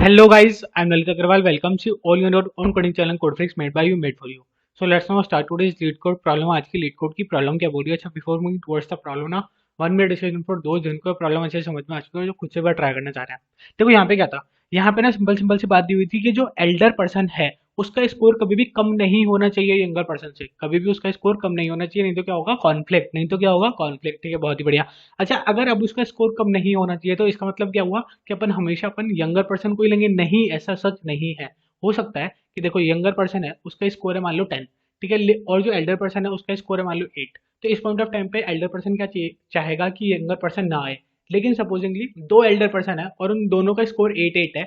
Hello guys, I'm Lalit Agarwal. Welcome to all your own coding channel Codeflix made by you, made for you. So let's now start today's lead code problem. आज की lead code की problem क्या बोल रही है? अच्छा, before moving towards the problem ना, one minute decision for दो जिनको प्रॉब्लम अच्छे से समझ में आ चुकी है, जो खुद से बार ट्राई करना चाह रहे हैं। देखो यहाँ पे क्या था, यहाँ पे ना सिंपल सिंपल सी बात दी हुई थी कि जो एल्डर पर्सन है उसका स्कोर कभी भी कम नहीं होना चाहिए यंगर पर्सन से, कभी भी उसका स्कोर कम नहीं होना चाहिए, नहीं तो क्या होगा कॉन्फ्लिक्ट, नहीं तो क्या होगा कॉन्फ्लिक्ट। ठीक है, बहुत ही बढ़िया। अच्छा, अगर अब उसका स्कोर कम नहीं होना चाहिए तो इसका मतलब क्या हुआ कि अपन हमेशा अपन यंगर पर्सन को ही लेंगे? नहीं, ऐसा सच नहीं है। हो सकता है कि देखो यंगर पर्सन है उसका स्कोर है मान लो 10, ठीक है, और जो एल्डर पर्सन है उसका स्कोर है मान लो 8। तो इस पॉइंट ऑफ टाइम पे एल्डर पर्सन क्या चाहेगा कि यंगर पर्सन ना आए। लेकिन सपोजिंगली दो एल्डर पर्सन है और उन दोनों का स्कोर 8-8 है,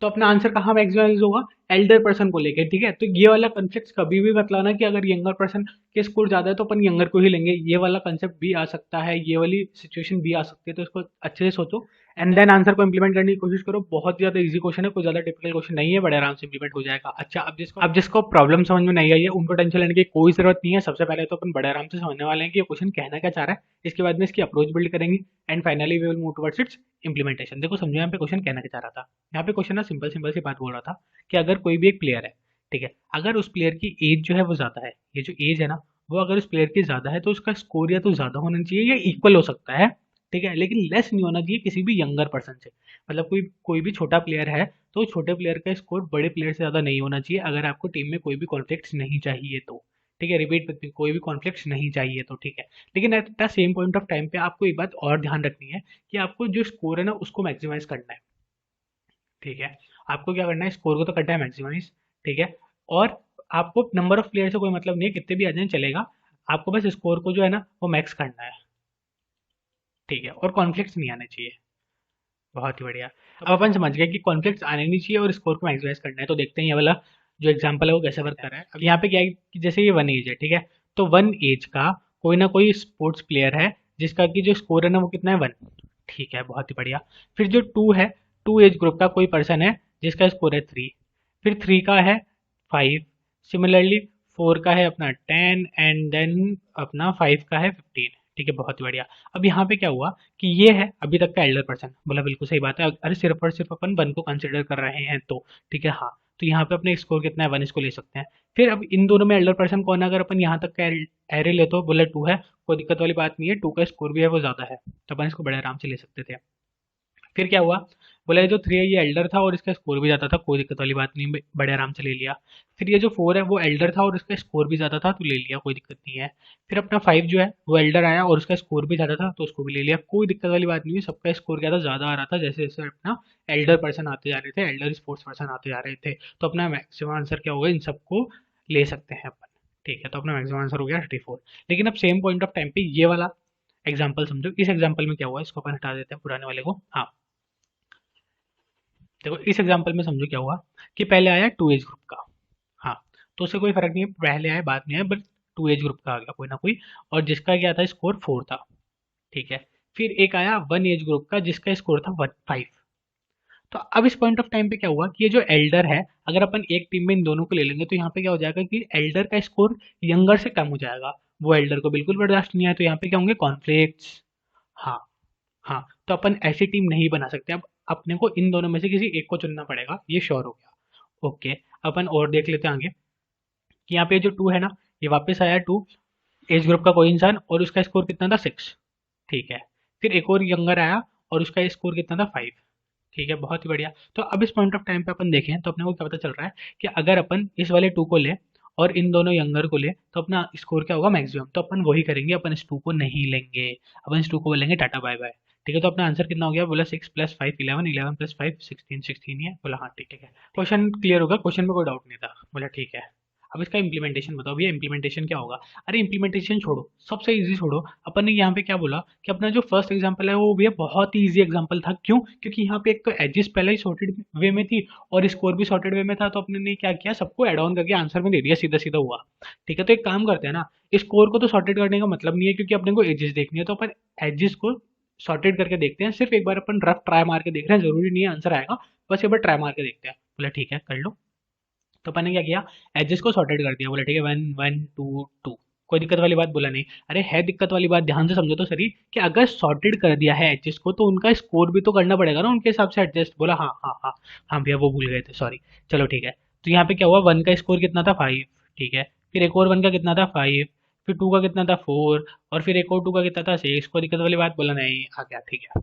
तो अपना आंसर कहाँ मैक्सिमाइज होगा? एल्डर पर्सन को लेके। ठीक है, तो ये वाला कंसेप्ट कभी भी बताना कि अगर यंगर पर्सन के स्कोर ज्यादा है तो अपन यंगर को ही लेंगे, ये वाला कंसेप्ट भी आ सकता है, ये वाली सिचुएशन भी आ सकती है। तो इसको अच्छे से सोचो एंड देन आंसर को इंप्लीमेंट करने की कोशिश करो। बहुत ज्यादा इजी क्वेश्चन है, कोई ज्यादा डिफिकल्ट क्वेश्चन नहीं है, बड़े आराम से इंप्लीमेंट हो जाएगा। अच्छा, अब जिसको प्रॉब्लम समझ में नहीं आई है उनको टेंशन लेने की कोई जरूरत नहीं है। सबसे पहले तो अपन बड़े आराम से समझने वाले हैं कि ये क्वेश्चन कहना क्या चाह रहा है, इसके बाद में इसकी अप्रोच बिल्ड करेंगे and finally we will move towards its implementation. देखो समझो यहाँ पे क्वेश्चन कहना क्या चाह रहा था। यहाँ पे क्वेश्चन ना सिंपल सिंपल सी बात बोल रहा था कि अगर कोई भी एक प्लेयर है, ठीक है, अगर उस प्लेयर की एज जो है वो ज्यादा है, ये जो एज है ना वो अगर उस प्लेयर की ज्यादा है तो उसका स्कोर या तो ज्यादा होना चाहिए या इक्वल हो सकता है, ठीक है, लेकिन लेस नहीं होना चाहिए किसी भी यंगर पर्सन से। मतलब कोई कोई भी छोटा प्लेयर है तो छोटे प्लेयर का स्कोर बड़े प्लेयर से ज्यादा नहीं होना चाहिए, अगर आपको टीम में कोई भी कॉन्फ्लिक्ट नहीं चाहिए तो। ठीक है, रिपीट करती हूँ, कोई भी कॉन्फ्लिक्ट नहीं चाहिए तो। ठीक है, लेकिन at the same point of time पे आपको एक बात और ध्यान रखनी है कि आपको जो स्कोर है ना उसको मैक्सिमाइज करना है। ठीक है, आपको क्या करना है, स्कोर को तो करना है मैक्सिमाइज। ठीक है, और आपको नंबर ऑफ प्लेयर से कोई मतलब नहीं है, कितने भी आ जाए चलेगा, आपको बस स्कोर को जो है ना वो मैक्स करना है। ठीक है, और कॉन्फ्लिक्ट नहीं आने चाहिए। बहुत ही बढ़िया। अब अपन समझ गए कि कॉन्फ्लिक्ट आने नहीं चाहिए और स्कोर को मैक्सिमाइज करना है। तो देखते हैं ये वाला जो एग्जांपल है वो कैसे वर्क कर रहा है। अब यहाँ पे क्या है कि जैसे ये वन एज है, ठीक है, तो वन एज का कोई ना कोई स्पोर्ट्स प्लेयर है जिसका कि जो स्कोर है ना वो कितना है, वन। ठीक है, बहुत ही बढ़िया। फिर जो टू है, टू एज ग्रुप का कोई पर्सन है जिसका स्कोर है थ्री। फिर थ्री का है फाइव। सिमिलरली फोर का है अपना टेन एंड देन अपना फाइव का है 15। ठीक है, बहुत ही बढ़िया। अब यहाँ पे क्या हुआ कि ये है अभी तक का एल्डर पर्सन, बोला बिल्कुल सही बात है, अरे सिर्फ और सिर्फ अपन वन को कंसिडर कर रहे हैं तो। ठीक है, हाँ, तो यहाँ पे अपने स्कोर कितना है, वन, इसको ले सकते हैं। फिर अब इन दोनों में एल्डर पर्सन कौन है, अगर अपन यहाँ तक का एरे ले तो बोले टू है, कोई दिक्कत वाली बात नहीं है, टू का स्कोर भी है वो ज्यादा है, तो अपन इसको बड़े आराम से ले सकते थे। फिर क्या हुआ, बोला ये जो थ्री है ये एल्डर था और इसका स्कोर भी ज्यादा था, कोई दिक्कत वाली बात नहीं, बड़े आराम से ले लिया। फिर ये जो फोर है वो एल्डर था और इसका स्कोर भी ज्यादा था, तो ले लिया, कोई दिक्कत नहीं है। फिर अपना फाइव जो है वो एल्डर आया और उसका स्कोर भी ज्यादा था, तो उसको भी ले लिया, कोई दिक्कत वाली बात नहीं है। सबका स्कोर क्या था, ज्यादा आ रहा था जैसे जैसे अपना एल्डर पर्सन आते जा रहे थे, एल्डर स्पोर्ट्स पर्सन आते जा रहे थे। तो अपना मैक्सिमम आंसर क्या होगा, इन सबको ले सकते हैं अपन। ठीक है, तो अपना मैक्सिमम आंसर हो गया 34। लेकिन अब सेम पॉइंट ऑफ टाइम पे ये वाला एग्जाम्पल समझो। इस एग्जाम्पल में क्या हुआ, इसको अपन हटा देते हैं पुराने वाले को। हाँ, देखो इस एग्जांपल में समझो क्या हुआ कि पहले आया टू एज ग्रुप का। हाँ, तो उससे कोई फर्क नहीं है, पहले आया बाद में आया, बट टू एज ग्रुप का आ गया कोई ना कोई, और जिसका क्या था स्कोर फोर था। ठीक है, फिर एक आया वन एज ग्रुप का जिसका स्कोर था वन फाइव। तो अब इस पॉइंट ऑफ टाइम पे क्या हुआ कि ये जो एल्डर है, अगर अपन एक टीम में इन दोनों को ले लेंगे तो यहाँ पे क्या हो जाएगा कि एल्डर का स्कोर यंगर से कम हो जाएगा, वो एल्डर को बिल्कुल बर्दाश्त नहीं है, तो यहाँ पे क्या होंगे कॉन्फ्लिक्ट्स। हाँ, हाँ, तो अपन ऐसी टीम नहीं बना सकते। अब अपने को इन दोनों में से किसी एक को चुनना पड़ेगा, ये श्योर हो गया। ओके, अपन और देख लेते हैं आगे कि यहाँ पे जो टू है ना, ये वापस आया टू, एज ग्रुप का कोई इंसान, और उसका स्कोर कितना था, सिक्स। ठीक है, फिर एक और यंगर आया और उसका स्कोर कितना था, फाइव। ठीक है, बहुत ही बढ़िया। तो अब इस पॉइंट ऑफ टाइम पे अपन देखें तो अपने को क्या पता चल रहा है कि अगर अपन इस वाले टू को ले और इन दोनों यंगर को ले तो अपना स्कोर क्या होगा, मैक्सिमम। तो अपन वही करेंगे, अपन इस टू को नहीं लेंगे, अपन इस टू को बोलेंगे टाटा बाय बाय। ठीक है, तो अपना आंसर कितना हो गया, बोला six plus five eleven, eleven plus five sixteen, sixteen ही है। बोला हाँ ठीक है, क्वेश्चन क्लियर होगा, क्वेश्चन में कोई डाउट नहीं था। बोला ठीक है, अब इसका इम्प्लीमेंटेशन बताओ भैया, इम्प्लीमेंटेशन क्या होगा। अरे इम्प्लीमेंटेशन छोड़ो, सबसे इजी छोड़ो, अपन ने यहाँ पे क्या बोला कि अपना जो फर्स्ट एग्जांपल है वो भैया बहुत ही इजी एग्जांपल था। क्यों? क्योंकि यहाँ पे एक तो एजेस पहले ही सॉर्टेड वे में थी और स्कोर भी सॉर्टेड वे में था, तो अपने ने क्या किया, सबको एड ऑन करके आंसर में दे दिया, सीधा सीधा हुआ। ठीक है, तो एक काम करते हैं ना, स्कोर को तो सॉर्टेड करने का मतलब नहीं है क्योंकि अपने को एजेस देखनी है, तो अपन एजेस को सॉर्टेड करके देखते हैं। सिर्फ एक बार अपन रफ ट्राई मार के देख रहे हैं, जरूरी नहीं है आंसर आएगा, बस एक बार ट्राई मार के देखते हैं। बोला ठीक है कर लो। तो अपन ने क्या किया, एजेस को सॉर्टेड कर दिया, बोला ठीक है वन वन टू टू, कोई दिक्कत वाली बात बोला नहीं। अरे है दिक्कत वाली बात, ध्यान से समझो तो सही कि अगर सॉर्टेड कर दिया है एचएस को तो उनका स्कोर भी तो करना पड़ेगा ना उनके हिसाब से एडजस्ट। बोला हाँ हाँ हाँ। हाँ भैया वो भूल गए थे, सॉरी। चलो ठीक है। तो यहाँ पे क्या हुआ, वन का स्कोर कितना था 5, ठीक है। फिर एक और वन का कितना था 5, फिर टू का कितना था 4, और फिर एक और टू का कितना था 6। कोई दिक्कत वाली बात बोला नहीं, आ गया, ठीक है।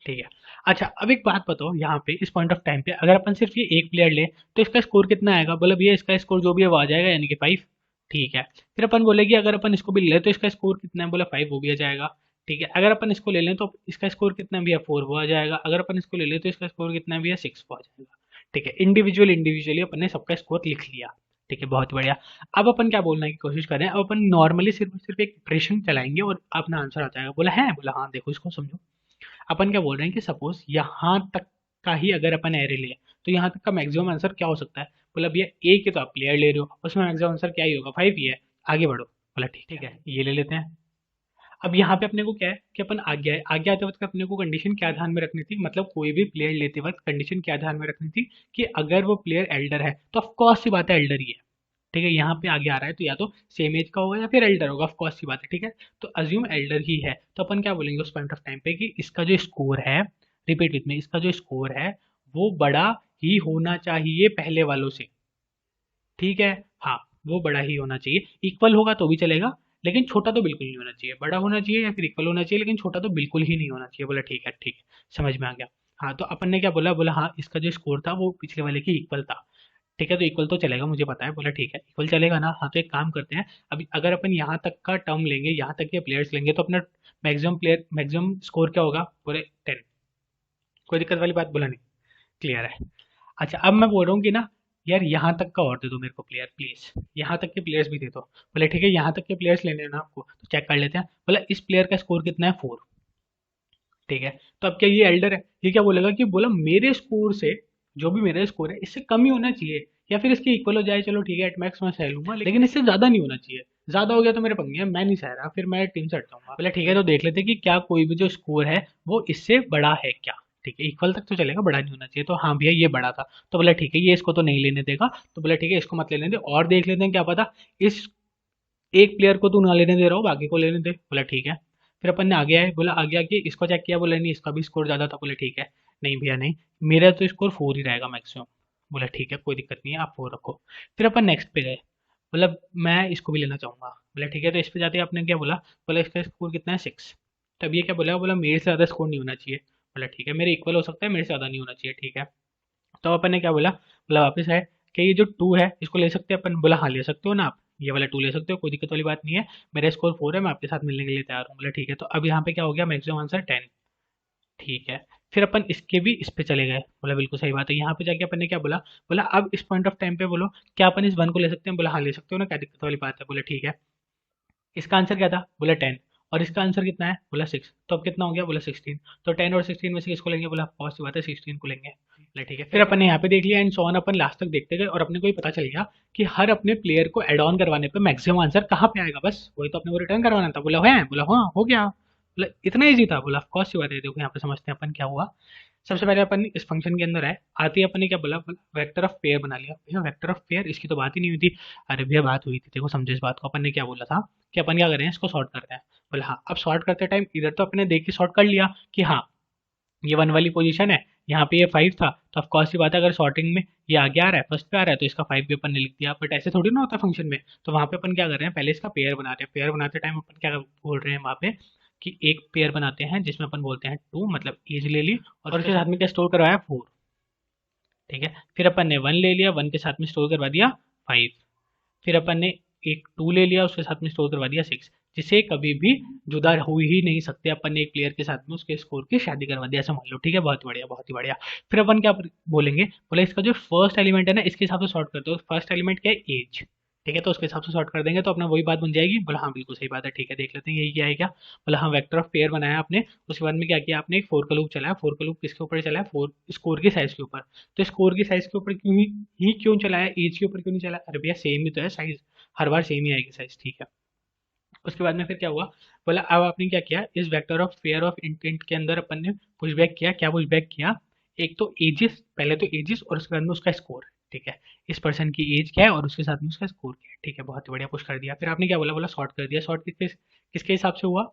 ठीक है। अच्छा अब एक बात बताओ, यहाँ पे इस पॉइंट ऑफ टाइम पे अगर अपन सिर्फ ये एक प्लेयर ले तो इसका स्कोर कितना आएगा। बोला भैया इसका स्कोर जो भी है वो आ जाएगा, यानी कि 5। ठीक है। फिर अपन बोले कि अगर अपन इसको भी ले तो इसका स्कोर कितना है। बोला 5, वो भी आ जाएगा। ठीक है। अगर अपन इसको ले लें तो इसका स्कोर कितना है भैया 4, वो आ जाएगा। अगर अपन इसको ले लें तो इसका स्कोर कितना है भैया 6, वो आ जाएगा। ठीक है। इंडिविजुअली अपन ने सबका स्कोर लिख लिया। ठीक है, बहुत बढ़िया। अब अपन क्या बोलने की कोशिश कर रहे हैं, अब अपन नॉर्मली सिर्फ सिर्फ एक इटरेशन चलाएंगे और अपना आंसर आ जाएगा। बोला है, बोला हाँ देखो इसको समझो। अपन क्या बोल रहे हैं कि सपोज यहाँ तक का ही अगर अपन एरे ले तो यहाँ तक का मैक्सिमम आंसर क्या हो सकता है। बोला भैया ए के तो आप प्लेयर ले रहे हो, उसमें मैक्सिमम आंसर क्या ही होगा, 5 ही है। आगे बढ़ो। बोला ठीक ठीक है, ये ले लेते हैं। अब यहाँ पे अपने को क्या है कि अपन आगे आए, आगे आते वक्त अपने को कंडीशन क्या ध्यान में रखनी थी, मतलब कोई भी प्लेयर लेते वक्त कंडीशन क्या ध्यान में रखनी थी कि अगर वो प्लेयर एल्डर है तो ऑफकोर्स सी बात है एल्डर ही है। ठीक है, यहाँ पे आगे आ रहा है तो या तो सेम एज का होगा या फिर एल्डर होगा, ऑफकोर्स सी बात है। ठीक है, तो अज्यूम एल्डर ही है तो अपन क्या बोलेंगे उस पॉइंट ऑफ टाइम पे कि इसका जो स्कोर है, रिपीट विथ में, इसका जो स्कोर है वो बड़ा ही होना चाहिए पहले वालों से। ठीक है। हाँ, वो बड़ा ही होना चाहिए। इक्वल होगा तो भी चलेगा, लेकिन छोटा तो बिल्कुल नहीं होना चाहिए। बड़ा होना चाहिए या फिर इक्वल होना चाहिए, लेकिन छोटा तो बिल्कुल ही नहीं होना चाहिए। बोला ठीक है, ठीक है, समझ में आ गया। हाँ, तो अपन ने क्या बोला, बोला हाँ इसका जो स्कोर था वो पिछले वाले की इक्वल था। ठीक है, तो इक्वल तो चलेगा, मुझे पता है। बोला ठीक है, इक्वल चलेगा ना। हाँ, तो एक काम करते हैं, अभी अगर अपन यहाँ तक का टर्म लेंगे, यहाँ तक के प्लेयर्स लेंगे तो अपना मैक्सिमम स्कोर क्या होगा। बोले 10। कोई दिक्कत वाली बात बोला नहीं, क्लियर है। अच्छा अब मैं बोल रहा हूँ कि ना यार यहाँ तक का और दे दो मेरे को प्लेयर प्लीज, यहाँ तक के प्लेयर्स भी दे दो। बोले ठीक है, यहाँ तक के प्लेयर्स लेने हैं ना आपको, तो चेक कर लेते हैं। बोला इस प्लेयर का स्कोर कितना है 4। ठीक है, तो अब क्या ये एल्डर है, ये क्या बोलेगा कि बोला मेरे स्कोर से, जो भी मेरा स्कोर है इससे कम ही होना चाहिए या फिर इसके इक्वल हो जाए। चलो ठीक है, एट मैक्स मैं सह लूंगा, लेकिन इससे ज्यादा नहीं होना चाहिए। ज्यादा हो गया तो मेरे पंगे हैं, मैं नहीं सह रहा, फिर मैं टीम से हट जाऊंगा। बोला ठीक है, तो देख लेते हैं कि क्या कोई भी जो स्कोर है वो इससे बड़ा है क्या। ठीक है, इक्वल तक तो चलेगा, बड़ा नहीं होना चाहिए। तो हाँ भैया ये बड़ा था, तो बोला ठीक है ये इसको तो नहीं लेने देगा। तो बोला ठीक है इसको मत लेने दे, और देख लेते हैं क्या पता इस एक प्लेयर को तू ना लेने दे रहा हो, बाकी को लेने दे। बोला ठीक है। फिर अपन ने आगे आए, बोला आगे आके इसको चेक किया, बोला नहीं इसका भी स्कोर ज़्यादा था। बोले ठीक है, नहीं भैया नहीं, मेरा तो स्कोर 4 ही रहेगा मैक्सिमम। बोला ठीक है, कोई दिक्कत नहीं है, आप 4 रखो। फिर अपन नेक्स्ट पे गए, मतलब मैं इसको भी लेना चाहूँगा। बोला ठीक है, तो इस पे जाते ही आपने क्या बोला, बोला इसका स्कोर कितना है 6। तब ये क्या बोला, बोला मेरे से ज़्यादा स्कोर नहीं होना चाहिए। बोला ठीक है, मेरे इक्वल हो सकता है, मेरे से ज़्यादा नहीं होना चाहिए। ठीक है, तो अपन ने क्या बोला, बोला वापस आए कि ये जो 2 है इसको ले सकते हैं अपन। बोला हाँ ले सकते हो ना आप, ये वाला 2 ले सकते हो, कोई दिक्कत वाली बात नहीं है। मेरा स्कोर 4 है, मैं आपके साथ मिलने के लिए तैयार हूँ। बोला ठीक है, तो अब यहाँ पे क्या हो गया, मैक्सिमम आंसर 10। ठीक है, फिर अपन इसके भी इस पे चले गए। बोला बिल्कुल सही बात है। यहाँ पे जाके अपन ने क्या बोला, बोला अब इस पॉइंट ऑफ टाइम पे बोलो क्या अपन इस 1 को ले सकते हैं। बोला हाँ ले सकते हो ना, क्या दिक्कत वाली बात है। बोला ठीक है, इसका आंसर क्या था। बोला 10, और इसका आंसर कितना है। बोला 6, तो अब कितना हो गया। बोला 16। तो 10 और 16 में से किसको लेंगे। बोला बहुत सी बात है, 16 को लेंगे। बोला ठीक है, फिर अपन ने यहाँ पे देख लिया and so on, upon last तक देखते गए और अपने को ये पता चल गया कि हर अपने प्लेयर को एड ऑन करवाने पे मैक्सिमम आंसर कहाँ पे आएगा, बस वही तो अपने को रिटर्न करवाना था। बोला है, बोला हाँ हो गया। बोला इतना ईजी था। बोला ऑफकोर्स सी बात है। देखो यहाँ पे समझते हैं अपन क्या हुआ। सबसे पहले अपन इस फंक्शन के अंदर आए, आते ही अपन ने क्या बोला, वेक्टर ऑफ पेयर बना लिया। भैया वेक्टर ऑफ पेयर, इसकी तो बात ही नहीं हुई थी। अरे भैया बात हुई थी, देखो समझे इस बात को। अपन ने क्या बोला था कि अपन क्या कर रहे हैं, इसको सॉर्ट करते हैं। बोले हाँ, अब सॉर्ट करते टाइम इधर तो अपने देख के सॉर्ट कर लिया कि हाँ ये 1 वाली पोजीशन है, यहाँ पे ये 5 था, तो ऑफ कोर्स सी बात है अगर सॉर्टिंग में ये आगे आ रहा है, फर्स्ट पे आ रहा है, तो इसका 5 भी अपन ने लिख दिया। बट ऐसे थोड़ी ना होता फंक्शन में। तो वहाँ पे अपन क्या कर रहे हैं, पहले इसका पेयर बना रहे हैं। पेयर बनाते टाइम अपन क्या बोल रहे हैं वहाँ पे कि एक पेयर बनाते हैं जिसमें अपन बोलते हैं 2, मतलब एज ले ली, और उसके साथ में क्या स्टोर करवाया 4। ठीक है, फिर अपन ने 1 ले लिया, 1 के साथ में स्टोर करवा दिया 5। फिर अपन ने एक 2 ले लिया, उसके साथ में स्टोर करवा दिया 6, जिसे कभी भी जुदा हो ही नहीं सकते। अपन ने एक प्लेयर के साथ में उसके स्कोर की शादी करवा दिया, ऐसा मान लो। ठीक है, बहुत बढ़िया, बहुत ही बढ़िया। फिर अपन क्या बोलेंगे, बोले इसका जो फर्स्ट एलिमेंट है ना इसके हिसाब से सॉर्ट करते हो। फर्स्ट एलिमेंट क्या है, एज। ठीक है, तो उसके हिसाब से सॉर्ट कर देंगे तो अपना वही बात बन जाएगी। बोला हाँ बिल्कुल सही बात है। ठीक है, देख लेते हैं यही क्या है क्या। बोला हाँ, वेक्टर ऑफ पेयर बनाया आपने, उसके बाद में क्या किया आपने, एक 4 का लूप चलाया। 4 का लूप किसके ऊपर चलाया, 4 स्कोर की साइज के ऊपर। तो स्कोर की साइज के ऊपर क्यों चलाया, एज के ऊपर क्यों नहीं चलाया। अरे भैया सेम ही तो है साइज, हर बार सेम ही आएगी साइज। ठीक है, उसके बाद में फिर क्या हुआ, बोला अब आपने क्या किया, इस vector of pair of intent के अंदर अपन ने पुशबैक किया। क्या पुशबैक किया, एक तो एजेस, पहले तो एजेस और उसके बाद में उसका स्कोर, ठीक है। इस पर्सन की एज क्या है और उसके साथ में उसका स्कोर क्या है, ठीक है। बहुत ही बढ़िया, पुश कर दिया। फिर आपने क्या बोला, बोला सॉर्ट कर दिया। सॉर्ट किसके हिसाब से हुआ,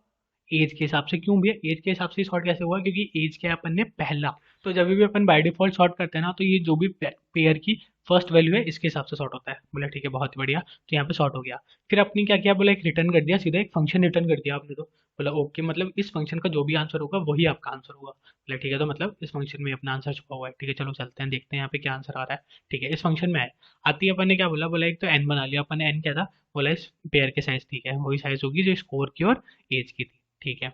एज के हिसाब से। क्यों भैया, एज के हिसाब से सॉर्ट कैसे हुआ, क्योंकि एज क्या है अपन ने पहला, तो जब भी अपन बाय डिफॉल्ट सॉर्ट करते हैं ना, तो ये जो भी पेयर की फर्स्ट वैल्यू है इसके हिसाब से सॉर्ट होता है। बोला ठीक है, बहुत ही बढ़िया, तो यहाँ पे सॉर्ट हो गया। फिर आपने क्या किया, बोला एक रिटर्न कर दिया, सीधा एक फंक्शन रिटर्न कर दिया आपने। तो बोला ओके, मतलब इस फंक्शन का जो भी आंसर होगा वही आपका आंसर होगा। बोला ठीक है, तो मतलब इस फंक्शन में अपना आंसर छुपा हुआ है, ठीक है। चलो चलते हैं, देखते हैं यहाँ पे क्या आंसर आ रहा है, ठीक है। इस फंक्शन में है, आती है अपन ने क्या बोला, बोला एक तो एन बना लिया अपन ने। एन क्या था, बोला इस पेयर के साइज, ठीक है, वही साइज होगी जो स्कोर की और एज की थी, ठीक है।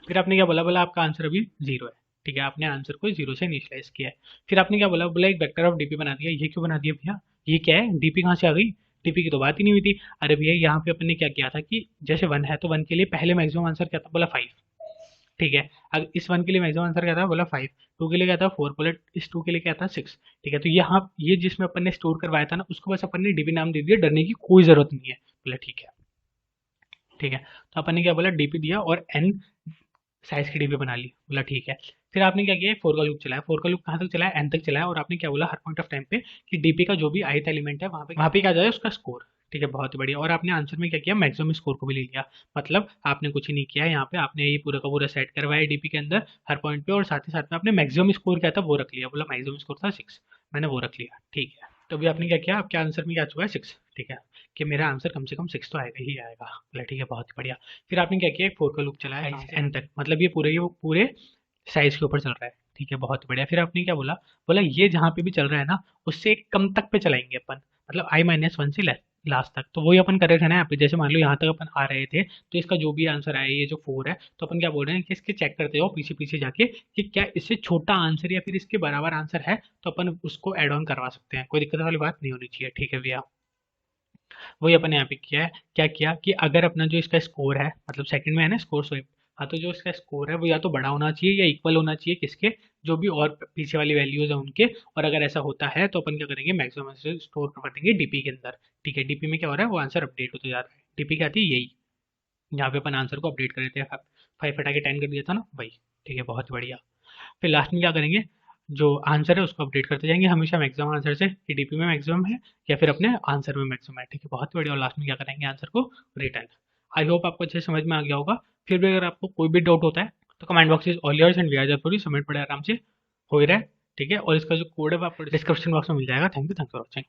फिर आपने क्या बोला, बोला आपका आंसर अभी जीरो है, ठीक है। आपने आंसर को जीरो से इनिशियलाइज किया है। फिर आपने क्या बोला, बोला एक वेक्टर ऑफ डीपी बना दिया। ये क्यों बना दिया भैया, ये क्या है, डीपी कहाँ से आ गई, डीपी की तो बात ही नहीं हुई थी। अरे भैया यहाँ पे अपन ने क्या किया था कि जैसे वन है तो वन के लिए पहले मैक्सिमम आंसर क्या था, बोला फाइव, ठीक है। अब इस वन के लिए मैक्सिमम आंसर क्या था, बोला फाइव। टू के लिए क्या था, फोर। बोला इस टू के लिए क्या था, सिक्स, ठीक है। तो यहाँ ये जिसमें अपन ने स्टोर करवाया था ना, उसको बस अपन ने डीपी नाम दे दिया, डरने की कोई जरूरत नहीं है। बोला ठीक है, ठीक है। तो अपन ने क्या बोला, डीपी दिया और एन साइज की डीपी बना ली। बोला ठीक है। फिर आपने क्या किया, फोर का लूप चलाया। फोर का लूप कहाँ तक चलाया, एन तक चलाया। और आपने क्या बोला, हर पॉइंट ऑफ टाइम पे कि डीपी का जो भी ith एलिमेंट है वहाँ पे क्या जाए उसका स्कोर, ठीक है। बहुत ही बढ़िया। और आपने आंसर में क्या किया, मैक्सिमम स्कोर को भी ले लिया। मतलब आपने कुछ ही नहीं किया यहाँ पे, आपने ये पूरा का पूरा सेट करवाया डीपी के अंदर हर पॉइंट पे, और साथ ही साथ में आपने मैक्सिमम स्कोर क्या था वो रख लिया। बोला मैक्सिमम स्कोर था सिक्स, मैंने वो रख लिया, ठीक है। तो अभी आपने क्या किया, आपके आंसर में क्या चुका है, सिक्स, ठीक है, कि मेरा आंसर कम से कम सिक्स तो आएगा ही आएगा। बोला ठीक है, बहुत ही बढ़िया। फिर आपने क्या किया, एक फोर का लूप चलाया एन तक, मतलब ये पूरे साइज के ऊपर चल रहा है, ठीक है। बहुत बढ़िया। फिर आपने क्या बोला, बोला ये जहाँ पे भी चल रहा है ना, उससे एक कम तक पे चलाएंगे अपन, मतलब आई माइनस वन से लास्ट तक। तो वही अपन कर रहे थे ना यहाँ पे, जैसे मान लो यहाँ तक अपन आ रहे थे, तो इसका जो भी आंसर आया, ये जो फोर है, तो अपन क्या बोल रहे हैं कि इसके चेक करते जाओ पीछे पीछे जाके कि क्या इससे छोटा आंसर या फिर इसके बराबर आंसर है, तो अपन उसको ऐड ऑन करवा सकते हैं। कोई दिक्कत वाली बात नहीं होनी चाहिए, ठीक है भैया। वही अपन ने यहाँ पे किया है। क्या किया कि अगर अपना जो इसका स्कोर है, मतलब सेकंड में है ना स्कोर स्वैप, हाँ, तो जो इसका स्कोर है वो या तो बड़ा होना चाहिए या इक्वल होना चाहिए किसके, जो भी और पीछे वाली वैल्यूज है उनके। और अगर ऐसा होता है तो अपन क्या करेंगे, मैक्सिमम आंसर स्टोर कर देंगे डीपी के अंदर, ठीक है। डीपी में क्या हो रहा है, वो आंसर अपडेट होते जा रहा है। डीपी क्या थी, यही, यहाँ पे अपन आंसर को अपडेट कर देते हैं। फाइव हटा के टेन कर दिया था ना, वही, ठीक है। बहुत बढ़िया। फिर लास्ट में क्या करेंगे, जो आंसर है उसको अपडेट करते जाएंगे हमेशा मैक्सिमम आंसर से, कि डीपी में मैक्सिमम है या फिर अपने आंसर में मैक्सिमम है, ठीक है। बहुत बढ़िया। और लास्ट में क्या करेंगे, आंसर को रिटर्न। आई होप आपको अच्छे से समझ में आ गया होगा। फिर भी अगर आपको कोई भी डाउट होता है तो comment box is all yours and we are there for you. Submit पड़े आराम से हो ही रहा है, ठीक है। और इसका जो कोड है वो आपको डिस्क्रिप्शन बॉक्स में मिल जाएगा। Thank you for watching.